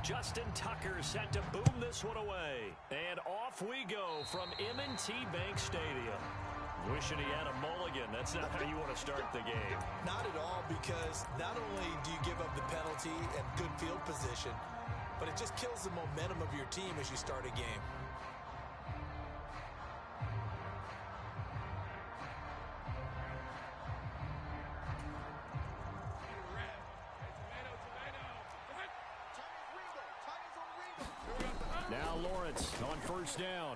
Justin Tucker set to boom this one away. And off we go from M&T Bank Stadium. Wishing he had a mulligan. That's not how you want to start the game. Not at all, because not only do you give up the penalty and good field position, but it just kills the momentum of your team as you start a game. Now Lawrence on first down.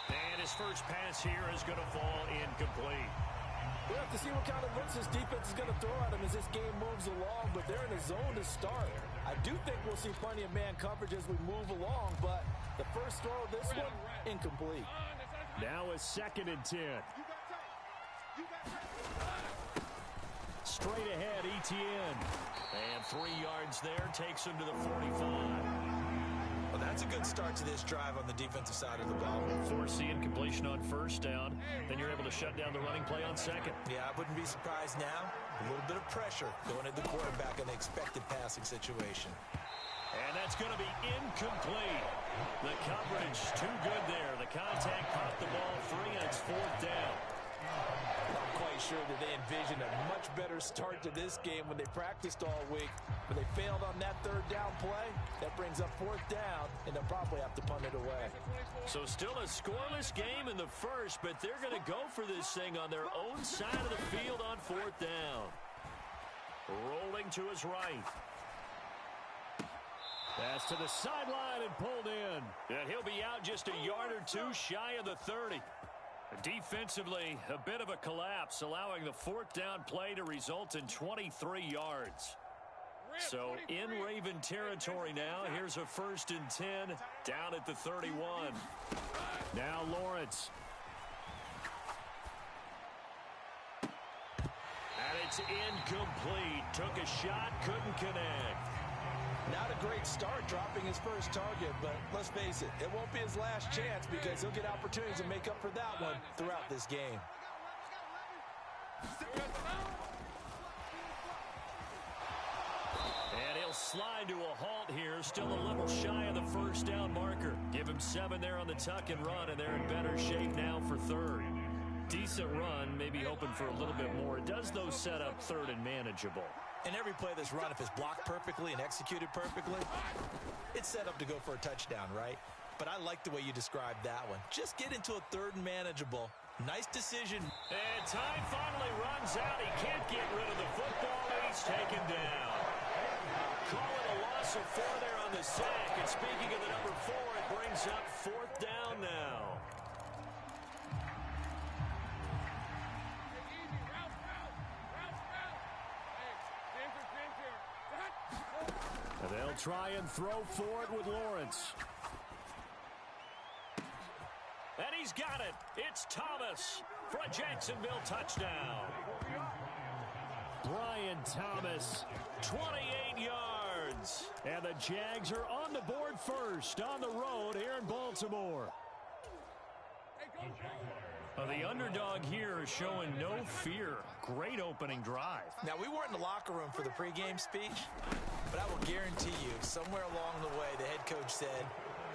And his first pass here is going to fall incomplete. We'll have to see what kind of looks this defense is going to throw at him as this game moves along, but they're in a zone to start. I do think we'll see plenty of man coverage as we move along, but the first throw of this one, incomplete. Now a 2nd and 10. Straight ahead, Etienne. And 3 yards there, takes him to the 45. Well, that's a good start to this drive on the defensive side of the ball. Force the incompletion on first down. Then you're able to shut down the running play on second. Yeah, I wouldn't be surprised now. A little bit of pressure going at the quarterback in the expected passing situation. And that's going to be incomplete. The coverage too good there. The contact caught the ball free, and it's 4th down. I'm quite sure that they envisioned a much better start to this game when they practiced all week. But they failed on that 3rd down play. That brings up 4th down, and they'll probably have to punt it away. So still a scoreless game in the first, but they're going to go for this thing on their own side of the field on 4th down. Rolling to his right. Pass to the sideline and pulled in. And he'll be out just a yard or two shy of the 30. Defensively, a bit of a collapse, allowing the 4th down play to result in 23 yards. So in Raven territory now. Here's a 1st and 10 down at the 31. Now Lawrence. And it's incomplete. Took a shot, couldn't connect. Not a great start dropping his first target, but let's face it, it won't be his last chance because he'll get opportunities to make up for that one throughout this game. And he'll slide to a halt here, still a little shy of the 1st down marker. Give him 7 there on the tuck and run, and they're in better shape now for 3rd. Decent run, maybe hoping for a little bit more. It does, though, set up 3rd and manageable. And every play that's run, if it's blocked perfectly and executed perfectly, it's set up to go for a touchdown, right? But I like the way you described that one. Just get into a 3rd and manageable. Nice decision. And time finally runs out. He can't get rid of the football, and he's taken down. Call it a loss of 4 there on the sack. And speaking of the number 4, it brings up 4th down now. And they'll try and throw for it with Lawrence. And he's got it. It's Thomas for a Jacksonville touchdown. Brian Thomas, 28 yards. And the Jags are on the board first on the road here in Baltimore. The underdog here is showing no fear. Great opening drive. Now, we weren't in the locker room for the pregame speech, but I will guarantee you, somewhere along the way, the head coach said,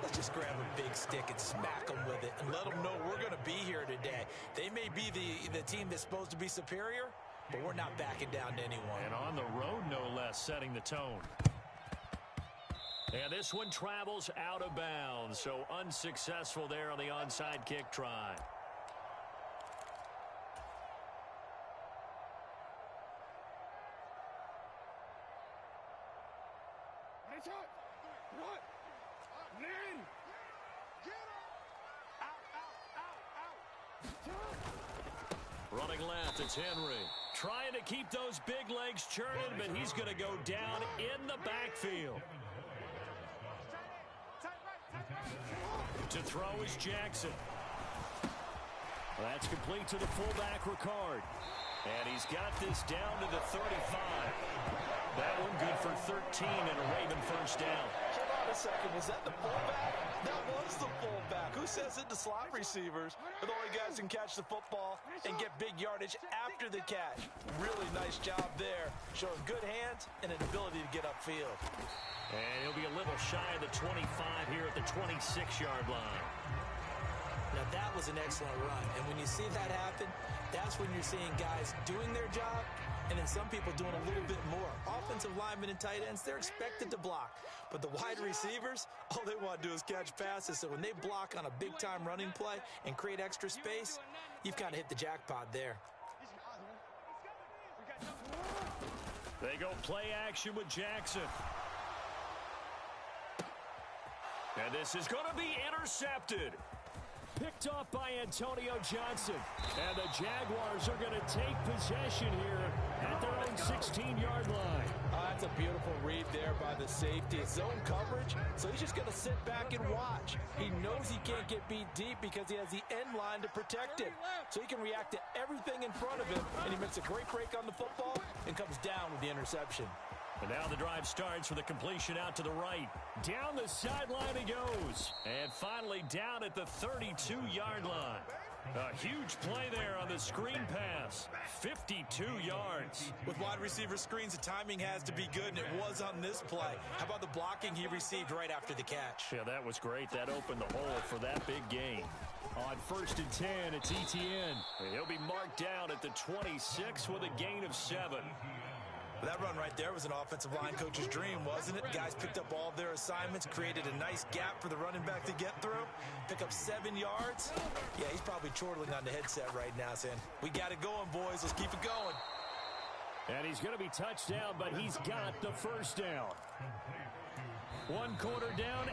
let's just grab a big stick and smack them with it and let them know we're going to be here today. They may be the team that's supposed to be superior, but we're not backing down to anyone. And on the road, no less, setting the tone. And this one travels out of bounds, so unsuccessful there on the onside kick try. Running left, it's Henry. Trying to keep those big legs churning, but he's going to go down in the backfield. To throw is Jackson. That's complete to the fullback, Ricard. And he's got this down to the 35. That one good for 13 and a Raven 1st down. Hold on a second. Was that the fullback? That was the fullback. Who says that the slot receivers are the only guys who can catch the football and get big yardage after the catch? Really nice job there, showing good hands and an ability to get upfield. And he'll be a little shy of the 25 here at the 26-yard line. Now, that was an excellent run. And when you see that happen, that's when you're seeing guys doing their job and then some people doing a little bit more. Offensive linemen and tight ends, they're expected to block. But the wide receivers, all they want to do is catch passes. So when they block on a big-time running play and create extra space, you've kind of hit the jackpot there. They go play action with Jackson. And this is going to be intercepted. Picked off by Antonio Johnson. And the Jaguars are going to take possession here at their own 16-yard line. That's a beautiful read there by the safety. Zone coverage, so he's just going to sit back and watch. He knows he can't get beat deep because he has the end line to protect him. So he can react to everything in front of him, and he makes a great break on the football and comes down with the interception. And now the drive starts with a completion out to the right. Down the sideline he goes. And finally down at the 32-yard line. A huge play there on the screen pass. 52 yards. With wide receiver screens, the timing has to be good, and it was on this play. How about the blocking he received right after the catch? Yeah, that was great. That opened the hole for that big gain. On 1st and 10, it's Etienne. And he'll be marked down at the 26 with a gain of 7. That run right there was an offensive line coach's dream, wasn't it? Guys picked up all of their assignments, created a nice gap for the running back to get through, pick up 7 yards. Yeah, he's probably chortling on the headset right now saying, we got it going, boys. Let's keep it going. And he's going to be touched down, but he's got the first down. 1 quarter down,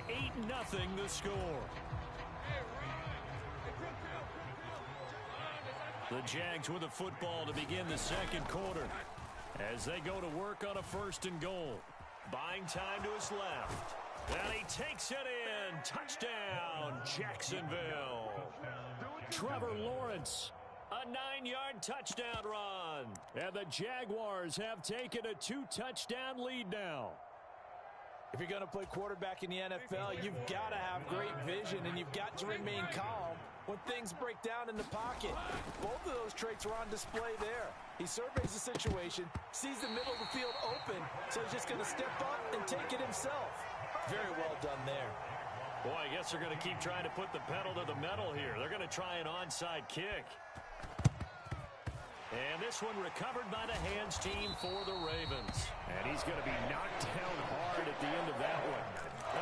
8-0 the score. The Jags with the football to begin the second quarter, as they go to work on a 1st and goal. Buying time to his left. And he takes it in. Touchdown, Jacksonville. Trevor Lawrence, a 9-yard touchdown run. And the Jaguars have taken a 2-touchdown lead now. If you're going to play quarterback in the NFL, you've got to have great vision, and you've got to remain calm when things break down in the pocket. Both of those traits are on display there. He surveys the situation, sees the middle of the field open, so he's just going to step up and take it himself. Very well done there. Boy, I guess they're going to keep trying to put the pedal to the metal here. They're going to try an onside kick. And this one recovered by the hands team for the Ravens. And he's going to be knocked down hard at the end of that one.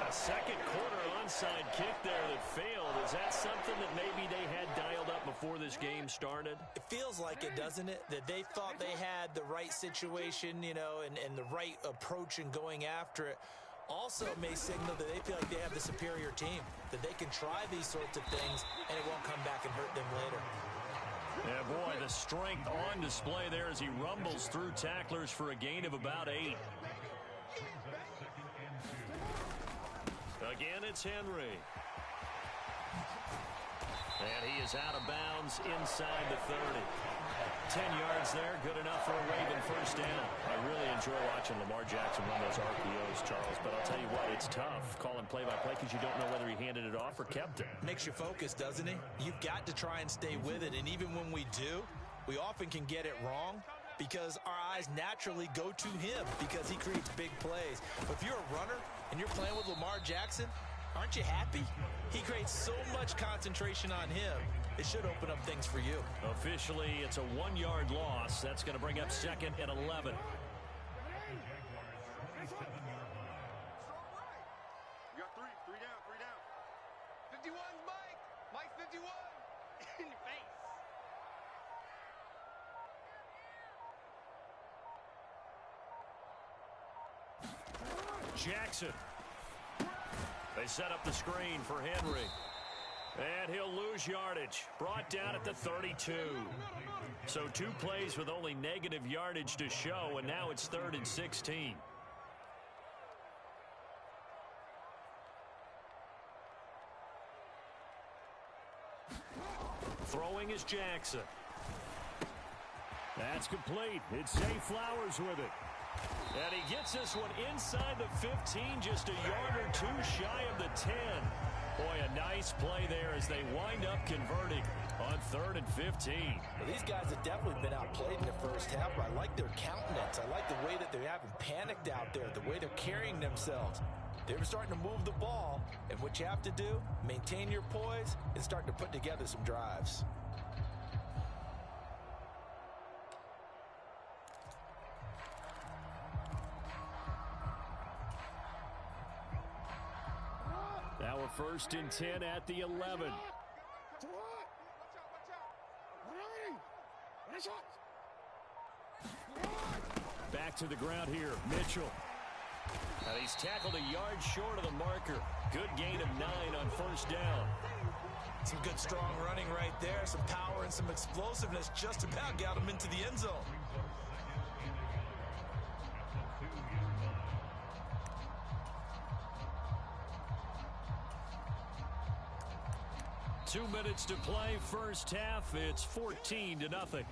A second quarter onside kick there that failed. Is that something that maybe they had dialed up before this game started? It feels like it, doesn't it? That they thought they had the right situation, you know, and the right approach in going after it. Also may signal that they feel like they have the superior team, that they can try these sorts of things and it won't come back and hurt them later. Yeah, boy, the strength on display there as he rumbles through tacklers for a gain of about 8. Again, it's Henry. And he is out of bounds inside the 30. 10 yards there, good enough for a Raven first down. I really enjoy watching Lamar Jackson run those RPOs, Charles, but I'll tell you what, it's tough calling play-by-play because you don't know whether he handed it off or kept it. Makes you focus, doesn't it? You've got to try and stay with it, and even when we do, we often can get it wrong because our eyes naturally go to him because he creates big plays. But if you're a runner and you're playing with Lamar Jackson, aren't you happy? He creates so much concentration on him. It should open up things for you. Officially, it's a 1-yard loss. That's going to bring up 2nd and 11. You got three down. 51, Mike 51. In your face. Jackson. They set up the screen for Henry. And he'll lose yardage. Brought down at the 32. So 2 plays with only negative yardage to show, and now it's 3rd and 16. Throwing is Jackson. That's complete. It's Zay Flowers with it. And he gets this one inside the 15, just a yard or two shy of the 10. Boy, a nice play there as they wind up converting on 3rd and 15. Well, these guys have definitely been outplayed in the first half, but I like their countenance. I like the way that they haven't panicked out there, the way they're carrying themselves. They're starting to move the ball, and what you have to do, maintain your poise and start to put together some drives. Now we're 1st and 10 at the 11. Back to the ground here, Mitchell. And he's tackled a yard short of the marker. Good gain of 9 on 1st down. Some good strong running right there, some power and some explosiveness just about got him into the end zone. Two minutes to play, first half. It's 14-0.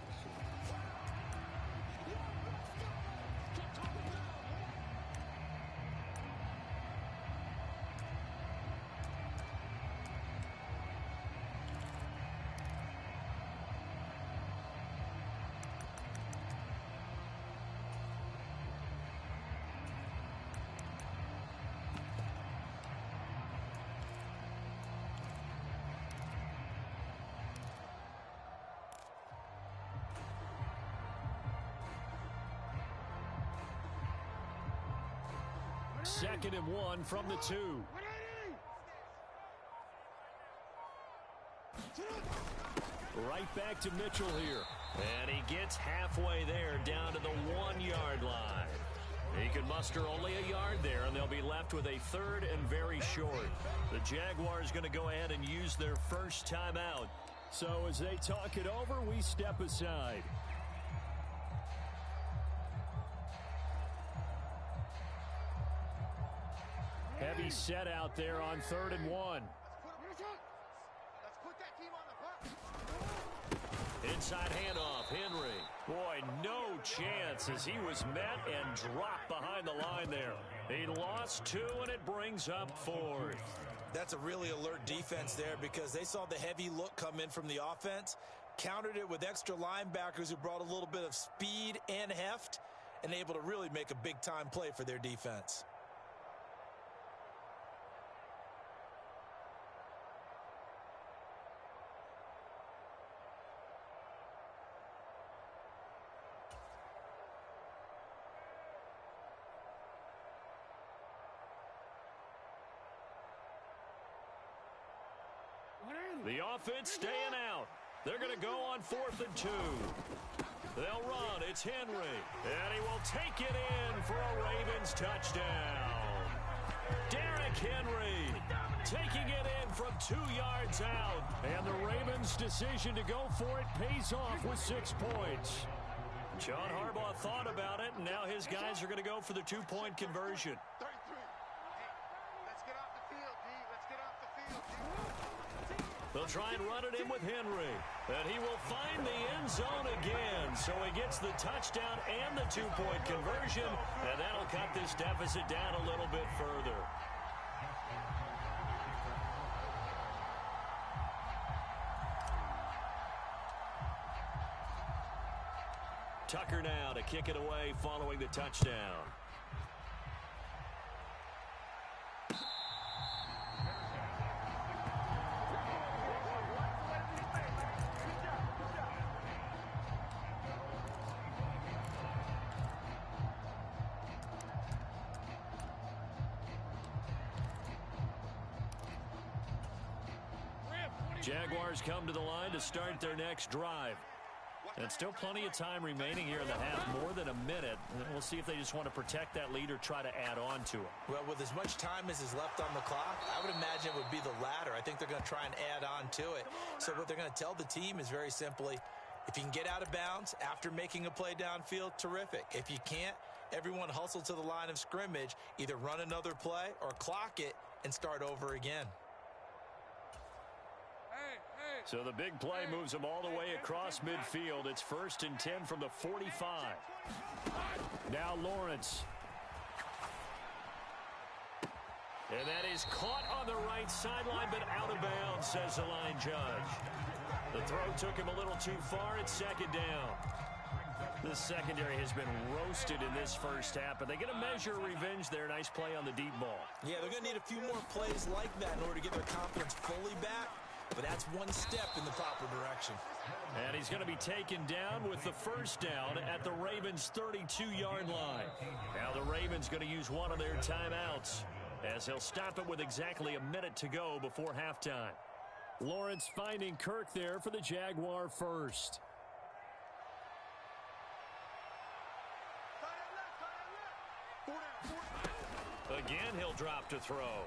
Second and 1 from the 2. Right back to Mitchell here. And he gets halfway there down to the 1-yard line. He can muster only a yard there, and they'll be left with a 3rd and very short. The Jaguars going to go ahead and use their first timeout. So as they talk it over, we step aside. Heavy set out there on 3rd and 1. Inside handoff, Henry. Boy, no chance as he was met and dropped behind the line there. He lost 2, and it brings up 4th. That's a really alert defense there because they saw the heavy look come in from the offense, countered it with extra linebackers who brought a little bit of speed and heft, and able to really make a big-time play for their defense. The offense staying out. They're going to go on 4th and 2. They'll run. It's Henry. And he will take it in for a Ravens touchdown. Derrick Henry taking it in from 2 yards out. And the Ravens' decision to go for it pays off with 6 points. John Harbaugh thought about it, and now his guys are going to go for the 2-point conversion. They'll try and run it in with Henry. And he will find the end zone again. So he gets the touchdown and the 2-point conversion. And that'll cut this deficit down a little bit further. Tucker now to kick it away following the touchdown. Jaguars come to the line to start their next drive. And still plenty of time remaining here in the half, more than a minute. And we'll see if they just want to protect that lead or try to add on to it. Well, with as much time as is left on the clock, I would imagine it would be the latter. I think they're going to try and add on to it. So what they're going to tell the team is very simply, if you can get out of bounds after making a play downfield, terrific. If you can't, everyone hustle to the line of scrimmage, either run another play or clock it and start over again. So the big play moves them all the way across midfield. It's 1st and 10 from the 45. Now Lawrence. And that is caught on the right sideline, but out of bounds, says the line judge. The throw took him a little too far. It's second down. This secondary has been roasted in this first half, but they get a measure of revenge there. Nice play on the deep ball. Yeah, they're going to need a few more plays like that in order to get their confidence fully back, but that's one step in the proper direction. And he's going to be taken down with the first down at the Ravens' 32-yard line. Now the Ravens going to use one of their timeouts, as he'll stop it with exactly a minute to go before halftime. Lawrence finding Kirk there for the Jaguar first. Again, he'll drop to throw.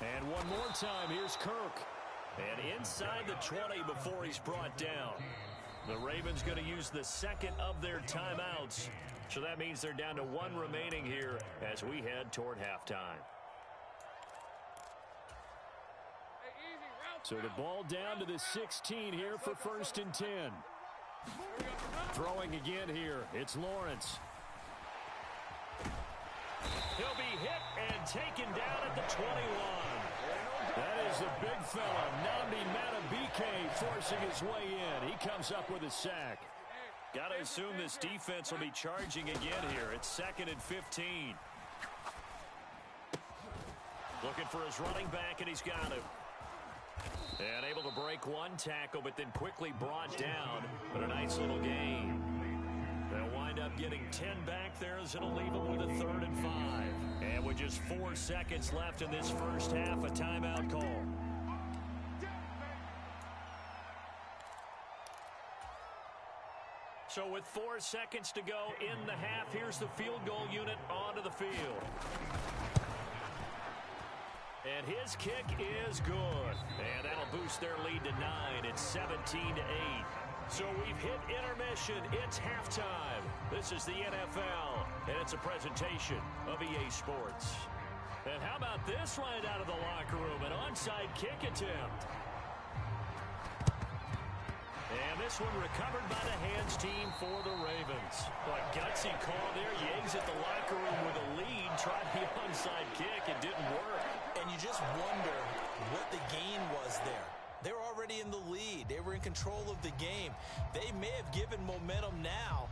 And one more time, here's Kirk. And inside the 20 before he's brought down. The Ravens going to use the second of their timeouts. So that means they're down to one remaining here as we head toward halftime. So the ball down to the 16 here for 1st and 10. Throwing again here, it's Lawrence. He'll be hit and taken down at the 21. That is the big fella, Nnamdi Madubuike, forcing his way in. He comes up with a sack. Got to assume this defense will be charging again here. It's 2nd and 15. Looking for his running back, and he's got him. And able to break one tackle, but then quickly brought down. But a nice little gain. They'll wind up getting 10 back there as it'll leave them with a 3rd and 5. And with just 4 seconds left in this first half, a timeout call. So with 4 seconds to go in the half, here's the field goal unit onto the field. And his kick is good. And that'll boost their lead to 9. It's 17-8. So we've hit intermission. It's halftime. This is the NFL, and it's a presentation of EA Sports. And how about this right out of the locker room? An onside kick attempt. And this one recovered by the hands team for the Ravens. What a gutsy call there. He exits the locker room with a lead. Tried the onside kick. It didn't work. And you just wonder what the gain was there. They were already in the lead. They were in control of the game. They may have given momentum now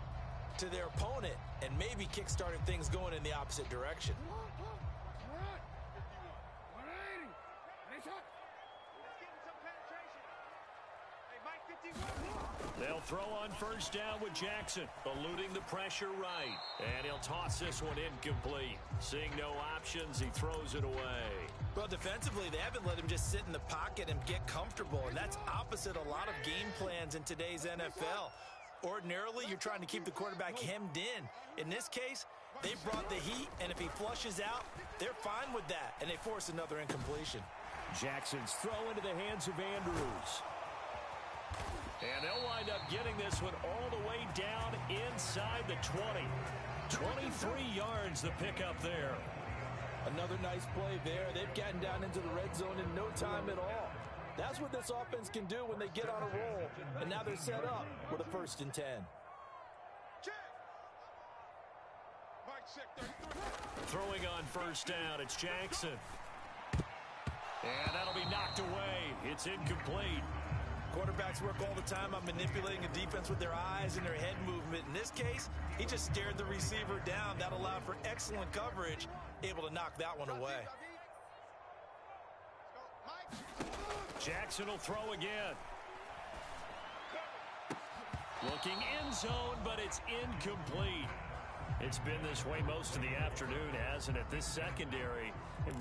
to their opponent and maybe kick-started things going in the opposite direction. They'll throw on first down with Jackson, eluding the pressure right. And he'll toss this one incomplete. Seeing no options, he throws it away. Well, defensively, they haven't let him just sit in the pocket and get comfortable, and that's opposite a lot of game plans in today's NFL. Ordinarily, you're trying to keep the quarterback hemmed in. In this case, they brought the heat, and if he flushes out, they're fine with that, and they force another incompletion. Jackson's throw into the hands of Andrews. And they'll wind up getting this one all the way down inside the 20. 23 yards the pickup there. Another nice play there. They've gotten down into the red zone in no time at all. That's what this offense can do when they get on a roll. And now they're set up with a 1st and 10. Throwing on first down, it's Jackson. And that'll be knocked away. It's incomplete. Quarterbacks work all the time on manipulating a defense with their eyes and their head movement. In this case, he just stared the receiver down. That allowed for excellent coverage, able to knock that one away. Jackson will throw again. Looking end zone, but it's incomplete. It's been this way most of the afternoon, hasn't it? This secondary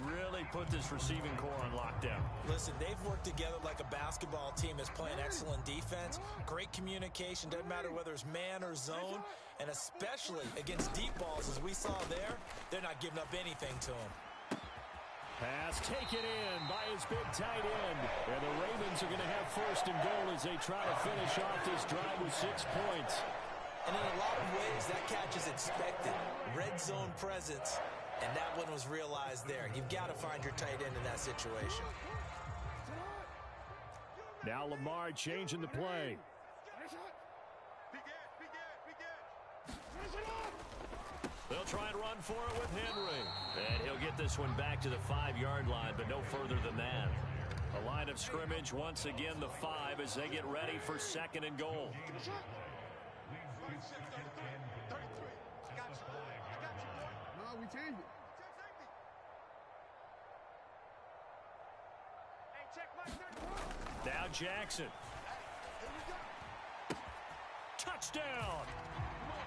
really put this receiving core on lockdown. Listen, they've worked together like a basketball team that's playing excellent defense, great communication, doesn't matter whether it's man or zone, and especially against deep balls, as we saw there, they're not giving up anything to them. Pass taken in by his big tight end. And the Ravens are going to have 1st and goal as they try to finish off this drive with 6 points. And in a lot of ways, that catch is expected. Red zone presence, and that one was realized there. You've got to find your tight end in that situation. Now Lamar changing the play. They'll try and run for it with Henry. And he'll get this one back to the 5-yard line, but no further than that. A line of scrimmage once again the 5 as they get ready for 2nd and goal. No, we changed it. Now Jackson. Touchdown!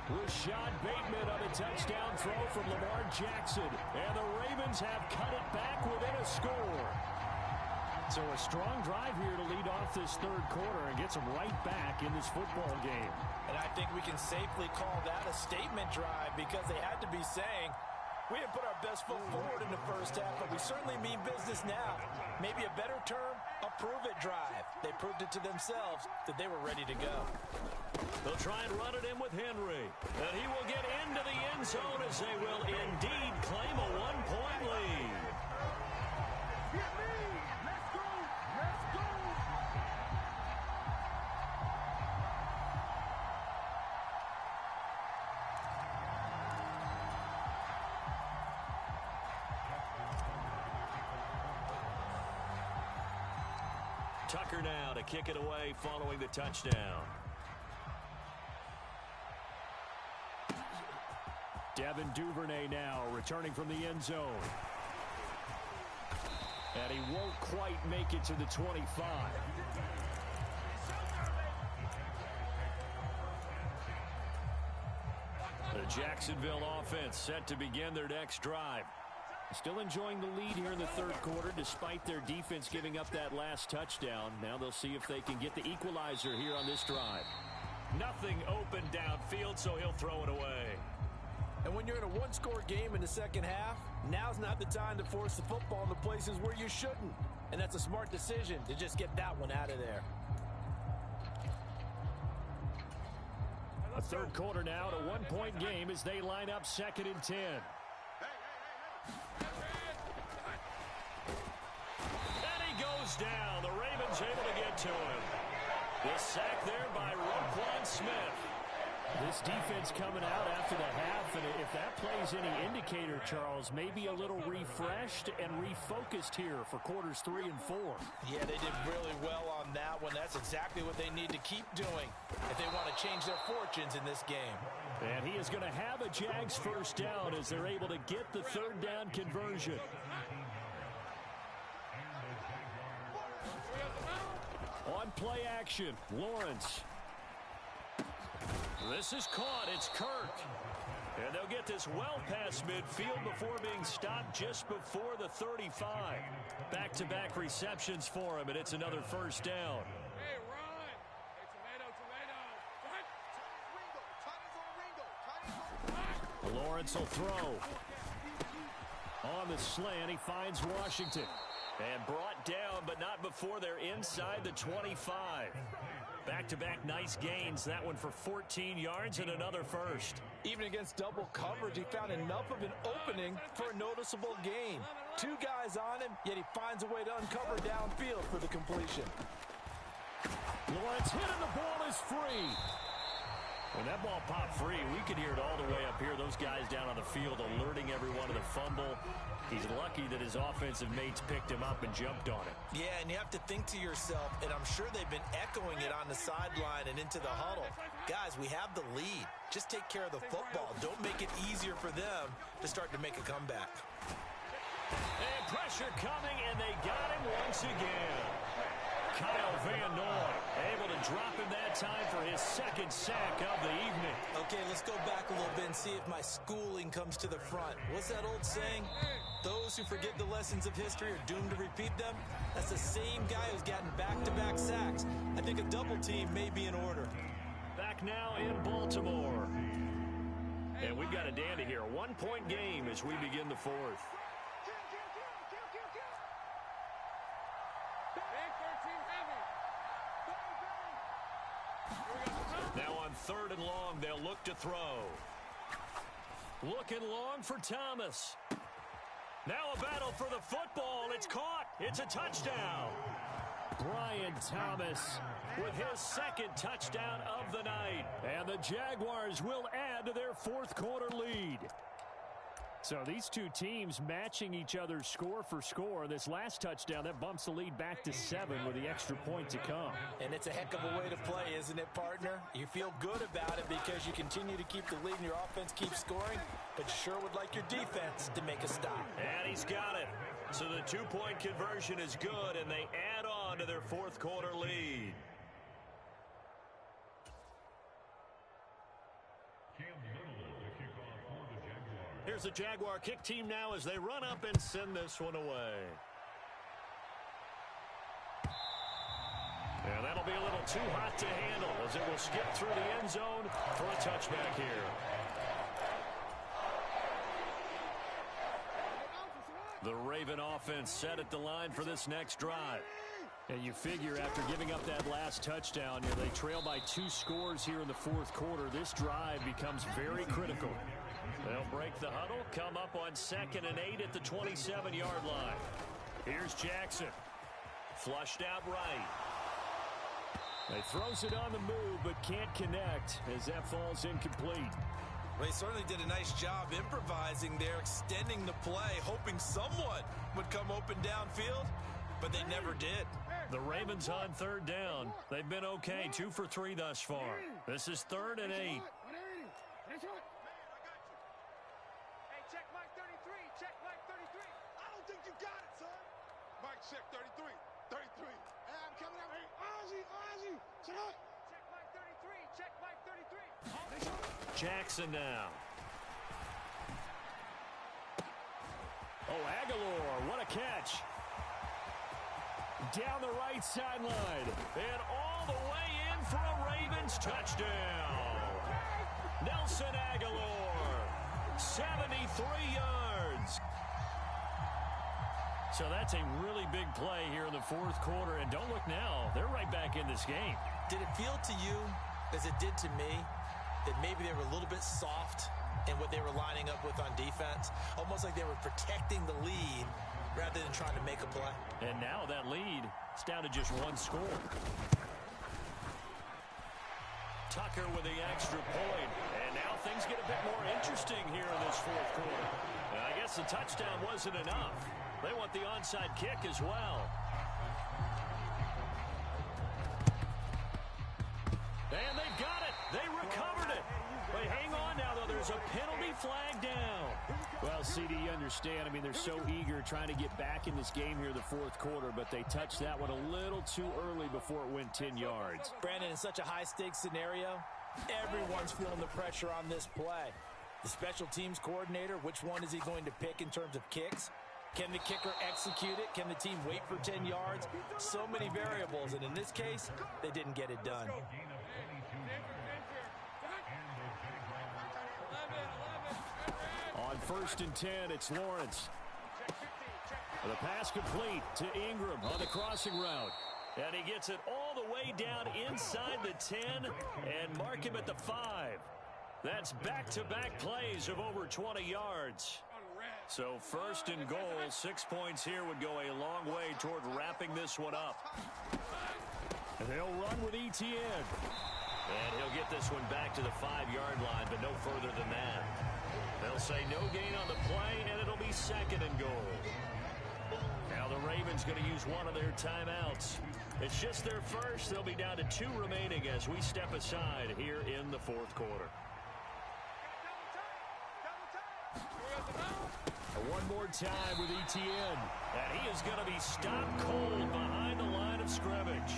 Rashad Bateman on a touchdown throw from Lamar Jackson. And the Ravens have cut it back within a score. So a strong drive here to lead off this 3rd quarter and gets them right back in this football game. And I think we can safely call that a statement drive because they had to be saying, we didn't put our best foot forward in the first half, but we certainly mean business now. Maybe a better term, a prove-it drive. They proved it to themselves that they were ready to go. They'll try and run it in with Henry. And he will get into the end zone as they will indeed claim a 1-point lead. Get me! Let's go! Let's go! Tucker now to kick it away following the touchdown. Devin Duvernay now returning from the end zone. And he won't quite make it to the 25. The Jacksonville offense set to begin their next drive. Still enjoying the lead here in the 3rd quarter despite their defense giving up that last touchdown. Now they'll see if they can get the equalizer here on this drive. Nothing open downfield, so he'll throw it away. And when you're in a 1-score game in the 2nd half, now's not the time to force the football in the places where you shouldn't. And that's a smart decision to just get that one out of there. A 3rd quarter now, a 1-point game as they line up 2nd and 10. And he goes down. The Ravens able to get to him. The sack there by Roquan Smith. This defense coming out after the half, and if that plays any indicator, Charles, maybe a little refreshed and refocused here for quarters 3 and 4. Yeah, they did really well on that one. That's exactly what they need to keep doing if they want to change their fortunes in this game. And he is going to have a Jags first down as they're able to get the 3rd down conversion. On play action, Lawrence. This is caught. It's Kirk. And they'll get this well past midfield before being stopped just before the 35. Back-to-back receptions for him, and it's another first down. Hey, run! Hey, tomato! Lawrence will throw. On the slant, he finds Washington. And brought down, but not before they're inside the 25. Back-to-back nice gains. That one for 14 yards and another first. Even against double coverage, he found enough of an opening for a noticeable gain. 2 guys on him, yet he finds a way to uncover downfield for the completion. Lawrence hit and the ball is free. When that ball popped free, we could hear it all the way up here. Those guys down on the field alerting everyone of the fumble. He's lucky that his offensive mates picked him up and jumped on it. Yeah, and you have to think to yourself, and I'm sure they've been echoing it on the sideline and into the huddle. Guys, we have the lead. Just take care of the football. Don't make it easier for them to start to make a comeback. And pressure coming, and they got him once again. Kyle Van Noy able to drop him that time for his 2nd sack of the evening. Okay, let's go back a little bit and see if my schooling comes to the front. What's that old saying? Those who forget the lessons of history are doomed to repeat them. That's the same guy who's gotten back-to-back sacks. I think a double team may be in order. Back now in Baltimore. And we've got a dandy here. A 1-point game as we begin the 4th. Now on 3rd and long, they'll look to throw. Looking long for Thomas. Now a battle for the football. It's caught. It's a touchdown. Brian Thomas with his 2nd touchdown of the night. And the Jaguars will add to their 4th quarter lead. So these two teams matching each other score for score. This last touchdown, that bumps the lead back to 7 with the extra point to come. And it's a heck of a way to play, isn't it, partner? You feel good about it because you continue to keep the lead and your offense keeps scoring, but you sure would like your defense to make a stop. And he's got it. So the two-point conversion is good, and they add on to their fourth quarter lead. Here's the Jaguar kick team now as they run up and send this one away. And that'll be a little too hot to handle as it will skip through the end zone for a touchback here. The Raven offense set at the line for this next drive. And you figure after giving up that last touchdown, they trail by 2 scores here in the fourth quarter. This drive becomes very critical. They'll break the huddle, come up on 2nd and 8 at the 27-yard line. Here's Jackson. Flushed out right. He throws it on the move, but can't connect as that falls incomplete. Well, he certainly did a nice job improvising there, extending the play, hoping someone would come open downfield, but they never did. The Ravens on 3rd down. They've been okay, 2 for 3 thus far. This is 3rd and 8. Check Mike 33. Check Mike 33. I don't think you got it, son. Mike, check 33. 33. Hey, I'm coming out. Hey, Ozzy. Check out. Check Mike 33. Check Mike 33. Jackson now. Oh, Aguilar, what a catch. Down the right sideline. And all the way in for a Ravens touchdown. Nelson Aguilar. 73 yards. So that's a really big play here in the fourth quarter. And don't look now, they're right back in this game. Did it feel to you, as it did to me, that maybe they were a little bit soft in what they were lining up with on defense? Almost like they were protecting the lead rather than trying to make a play. And now that lead is down to just 1 score. Tucker with the extra point. And now things get a bit more interesting here in this fourth quarter. And I guess the touchdown wasn't enough. They want the onside kick as well. And they've got it. They recovered it. But hang on now, though. There's a penalty flag down. Well, CD, you understand. I mean, they're so eager trying to get back in this game here in the fourth quarter, but they touched that one a little too early before it went 10 yards. Brandon, in such a high-stakes scenario, everyone's feeling the pressure on this play. The special teams coordinator, which one is he going to pick in terms of kicks? Can the kicker execute it? Can the team wait for 10 yards? So many variables, and in this case, they didn't get it done. On 1st and 10, it's Lawrence. The pass complete to Ingram on the crossing route. And he gets it all the way down inside the 10 and mark him at the 5. That's back-to-back plays of over 20 yards. So 1st and goal, 6 points here would go a long way toward wrapping this one up. And they'll run with ETN. And he'll get this one back to the 5-yard line, but no further than that. They'll say no gain on the play, and it'll be 2nd and goal. Now the Ravens going to use one of their timeouts. It's just their first. They'll be down to 2 remaining as we step aside here in the fourth quarter. One more time with ETN. And he is going to be stopped cold behind the line of scrimmage.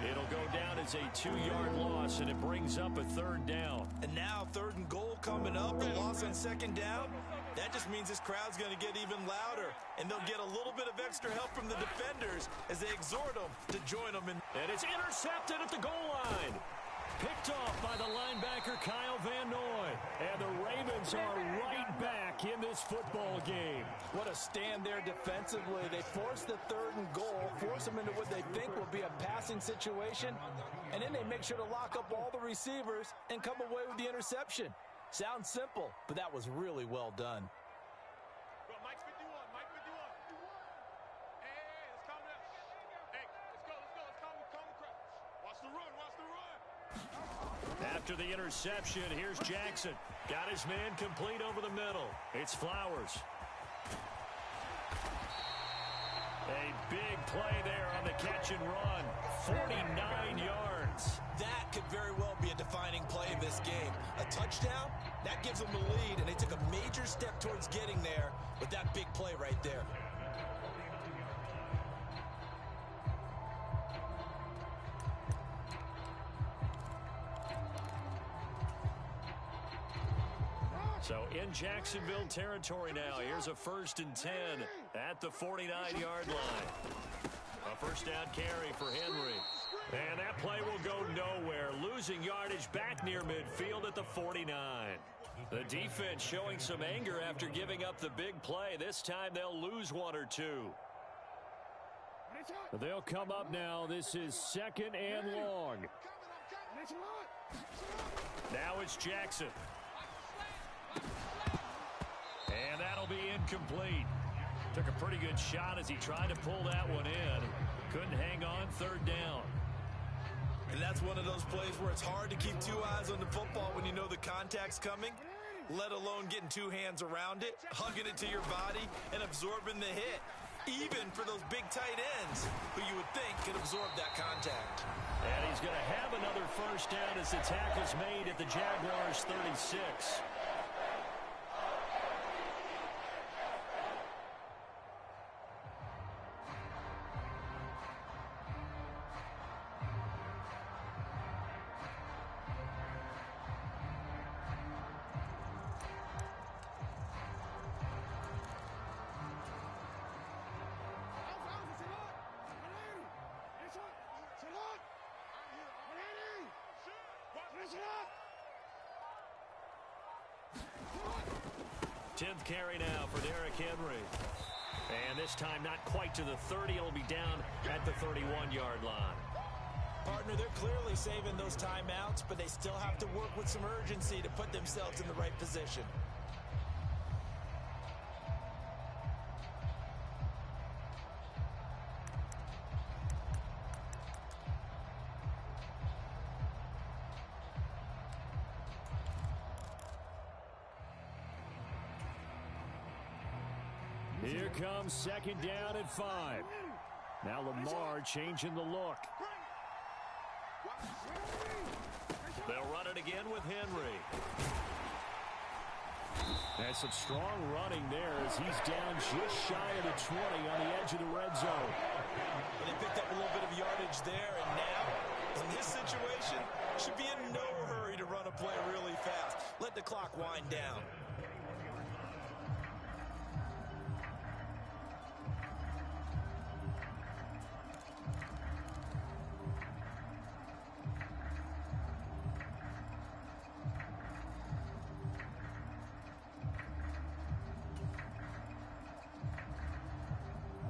It'll go down as a 2-yard loss, and it brings up a 3rd down. And now 3rd and goal coming up, the loss on 2nd down. That just means this crowd's going to get even louder, and they'll get a little bit of extra help from the defenders as they exhort them to join them. And it's intercepted at the goal line. Picked off by the linebacker Kyle Van Noy. And the Ravens are right back in this football game. What a stand there defensively. They force the 3rd and goal, force them into what they think will be a passing situation, and then they make sure to lock up all the receivers and come away with the interception. Sounds simple, but that was really well done. Mike 51. Mike 51. Hey, let's calm down. Hey, let's go. Let's calm the crowd. Watch the run. After the interception, here's Jackson. Got his man complete over the middle. It's Flowers. A big play there on the catch and run. 49 yards. That could very well be a defining play in this game. A touchdown, that gives them the lead, and they took a major step towards getting there with that big play right there. So in Jacksonville territory now. Here's a 1st and 10 at the 49-yard line. A first down carry for Henry. And that play will go nowhere. Losing yardage back near midfield at the 49. The defense showing some anger after giving up the big play. This time they'll lose 1 or 2. They'll come up now. This is 2nd and long. Now it's Jackson. And that'll be incomplete. Took a pretty good shot as he tried to pull that one in. Couldn't hang on. 3rd down. And that's one of those plays where it's hard to keep 2 eyes on the football when you know the contact's coming, let alone getting 2 hands around it, hugging it to your body, and absorbing the hit. Even for those big tight ends who you would think could absorb that contact. And he's going to have another first down as the tackle's made at the Jaguars' 36. Tenth carry now for Derrick Henry. And this time not quite to the 30. It'll be down at the 31-yard line. Partner, they're clearly saving those timeouts, but they still have to work with some urgency to put themselves in the right position. Here comes 2nd down and 5. Now Lamar changing the look. They'll run it again with Henry. That's some strong running there as he's down just shy of the 20 on the edge of the red zone. And they picked up a little bit of yardage there, and now, in this situation, should be in no hurry to run a play really fast. Let the clock wind down.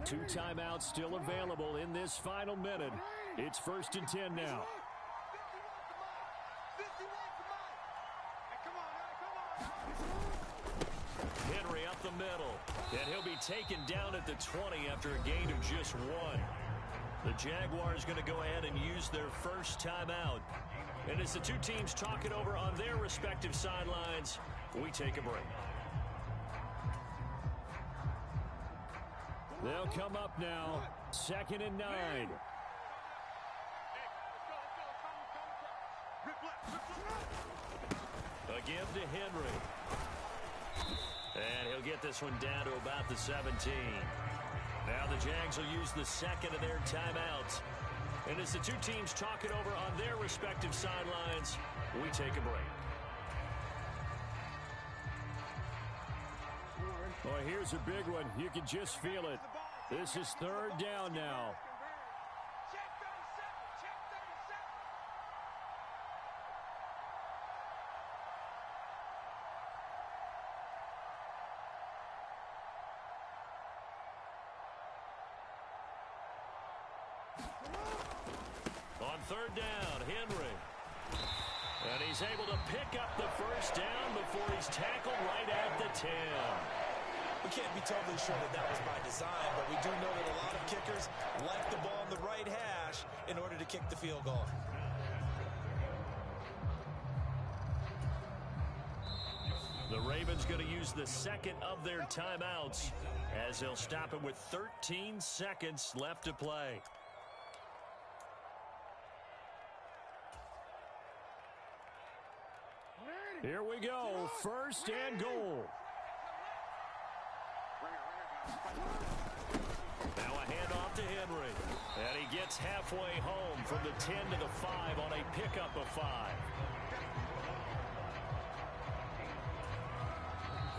Two timeouts still available in this final minute. It's 1st and 10 now. Henry up the middle. And he'll be taken down at the 20 after a gain of just 1. The Jaguars going to go ahead and use their first timeout. And as the two teams talk it over on their respective sidelines, we take a break. They'll come up now, 2nd and 9. Again to Henry. And he'll get this one down to about the 17. Now the Jags will use the 2nd of their timeouts. And as the two teams talk it over on their respective sidelines, we take a break. Well, here's a big one. You can just feel it. This is 3rd down now. On 3rd down, Henry. And he's able to pick up the first down before he's tackled right at the 10. We can't be totally sure that that was by design, but we do know that a lot of kickers like the ball on the right hash in order to kick the field goal. Ravens going to use the second of their timeouts as they'll stop it with 13 seconds left to play. Here we go, first and goal. Now a handoff to Henry. And he gets halfway home from the 10 to the 5 on a pickup of 5.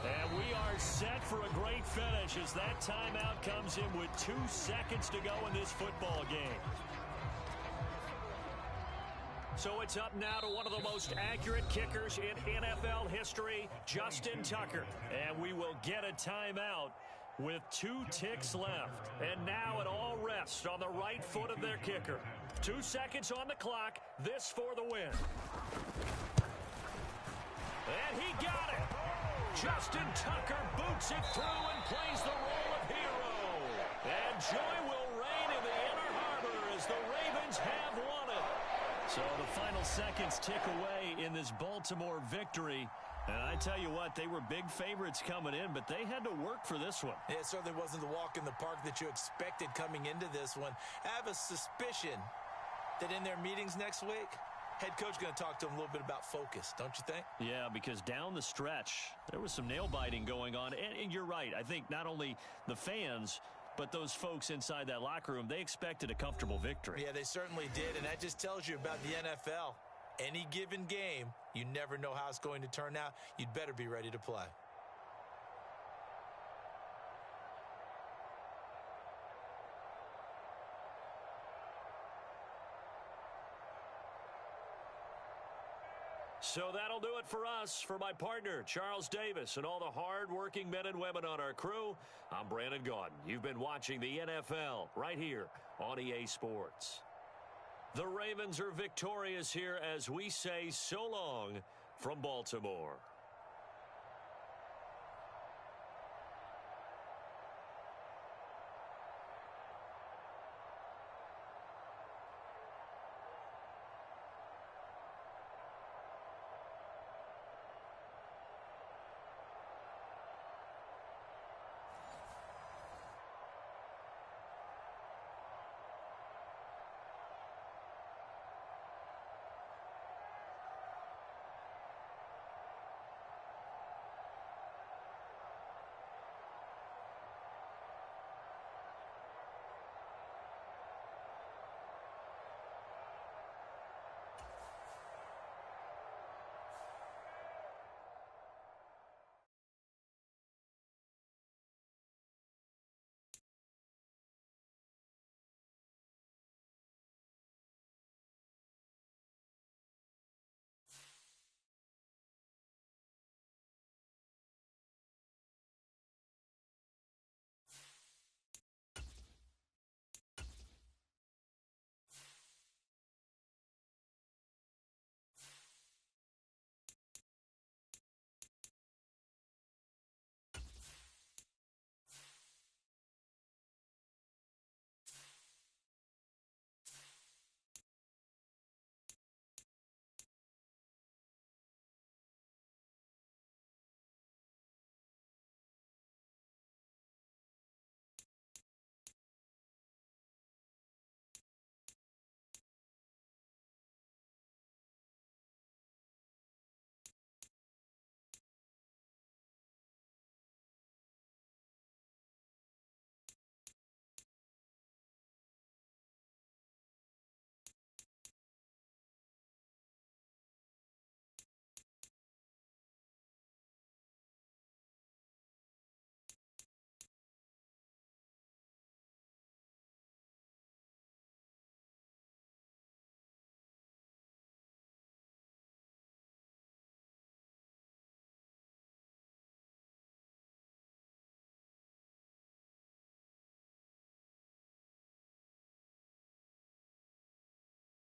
And we are set for a great finish as that timeout comes in with 2 seconds to go in this football game. So it's up now to one of the most accurate kickers in NFL history, Justin Tucker. And we will get a timeout with 2 ticks left. And now it all rests on the right foot of their kicker. 2 seconds on the clock. This for the win. And he got it. Justin Tucker boots it through and plays the role of hero. And joy will reign in the Inner Harbor as the Ravens have won it. So the final seconds tick away in this Baltimore victory. And I tell you what, they were big favorites coming in, but they had to work for this one. It certainly wasn't the walk in the park that you expected coming into this one. I have a suspicion that in their meetings next week, head coach going to talk to them a little bit about focus, don't you think? Yeah, because down the stretch, there was some nail-biting going on. And you're right. I think not only the fans, but those folks inside that locker room, they expected a comfortable victory. Yeah, they certainly did, and that just tells you about the NFL. Any given game, you never know how it's going to turn out. You'd better be ready to play. So that'll do it for us. For my partner, Charles Davis, and all the hard-working men and women on our crew, I'm Brandon Gaudin. You've been watching the NFL right here on EA Sports. The Ravens are victorious here as we say so long from Baltimore.